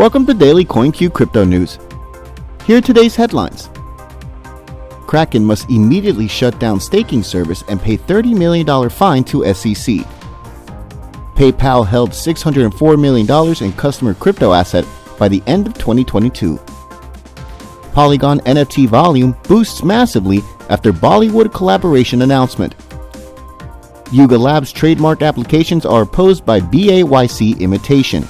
Welcome to Daily CoinCu Crypto News. Here are today's headlines. Kraken must immediately shut down staking service and pay $30 million fine to SEC. PayPal held $604 million in customer crypto asset by the end of 2022. Polygon NFT volume boosts massively after Bollywood collaboration announcement. Yuga Labs trademark applications are opposed by Bayc imitation.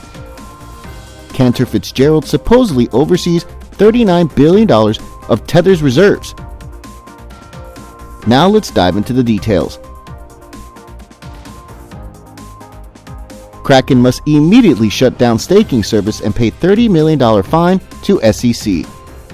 Canter Fitzgerald supposedly oversees $39 billion of Tethers reserves. Now let's dive into the details. Kraken must immediately shut down staking service and pay $30 million fine to SEC.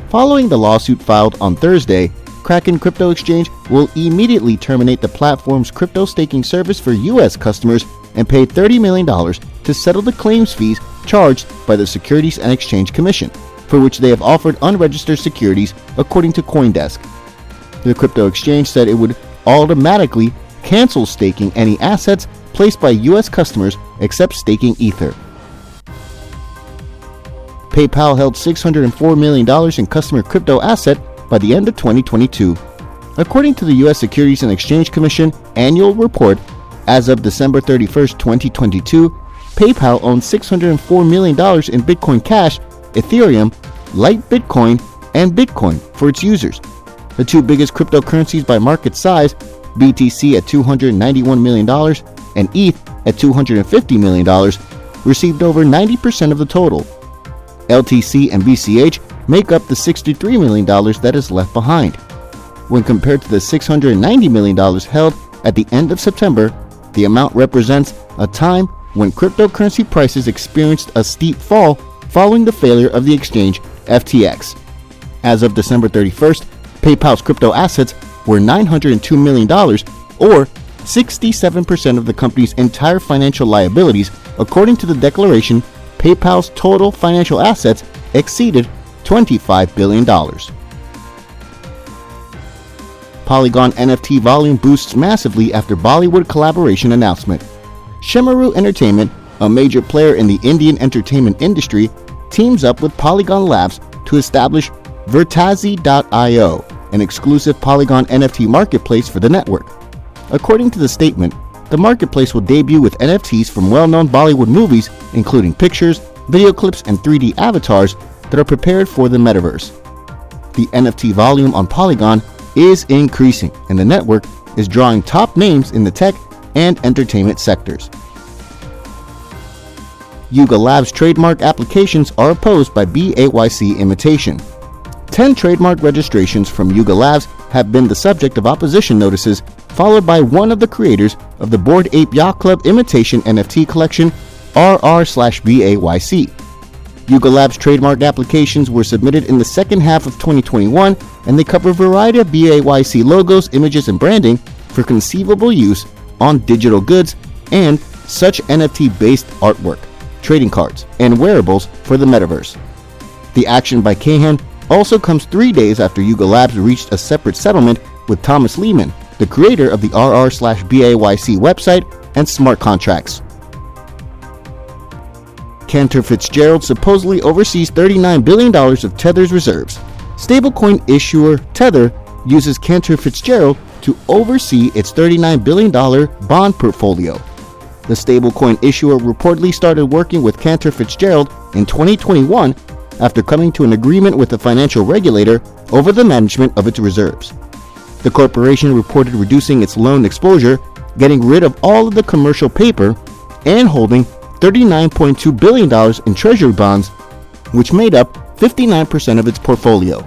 Following the lawsuit filed on Thursday, Kraken Crypto Exchange will immediately terminate the platform's crypto staking service for U.S. customers and pay $30 million to settle the claims fees charged by the Securities and Exchange Commission, for which they have offered unregistered securities, according to CoinDesk. The crypto exchange said it would automatically cancel staking any assets placed by U.S. customers except staking Ether. PayPal held $604 million in customer crypto asset by the end of 2022. According to the U.S. Securities and Exchange Commission annual report, as of December 31, 2022, PayPal owns $604 million in Bitcoin Cash, Ethereum, Lite Bitcoin, and Bitcoin for its users. The two biggest cryptocurrencies by market size, BTC at $291 million and ETH at $250 million, received over 90% of the total. LTC and BCH make up the $63 million that is left behind. When compared to the $690 million held at the end of September, the amount represents a time when cryptocurrency prices experienced a steep fall following the failure of the exchange FTX. As of December 31st, PayPal's crypto assets were $902 million, or 67% of the company's entire financial liabilities. According to the declaration, PayPal's total financial assets exceeded $25 billion. Polygon NFT volume boosts massively after Bollywood collaboration announcement. Shemaru Entertainment, a major player in the Indian entertainment industry, teams up with Polygon Labs to establish Vertazi.io, an exclusive Polygon NFT marketplace for the network. According to the statement, the marketplace will debut with NFTs from well-known Bollywood movies, including pictures, video clips, and 3D avatars that are prepared for the metaverse. The NFT volume on Polygon is increasing, and the network is drawing top names in the tech and entertainment sectors. Yuga Labs trademark applications are opposed by Bayc imitation. 10 trademark registrations from Yuga Labs have been the subject of opposition notices, followed by one of the creators of the Bored Ape Yacht Club imitation NFT collection, RR/BAYC. Yuga Labs trademark applications were submitted in the second half of 2021, and they cover a variety of Bayc logos, images, and branding for conceivable use on digital goods and such NFT-based artwork, trading cards, and wearables for the metaverse. The action by Kahan also comes 3 days after Yuga Labs reached a separate settlement with Thomas Lehman, the creator of the RR/BAYC website and smart contracts. Canter Fitzgerald supposedly oversees $39 billion of Tethers reserves. Stablecoin issuer Tether uses Canter Fitzgerald to oversee its $39 billion bond portfolio. The stablecoin issuer reportedly started working with Canter Fitzgerald in 2021 after coming to an agreement with the financial regulator over the management of its reserves. The corporation reported reducing its loan exposure, getting rid of all of the commercial paper, and holding $39.2 billion in treasury bonds, which made up 59% of its portfolio.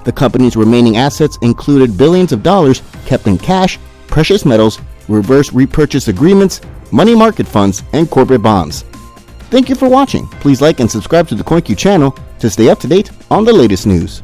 The company's remaining assets included billions of dollars kept in cash, precious metals, reverse repurchase agreements, money market funds, and corporate bonds. Thank you for watching. Please like and subscribe to the CoinCu channel to stay up to date on the latest news.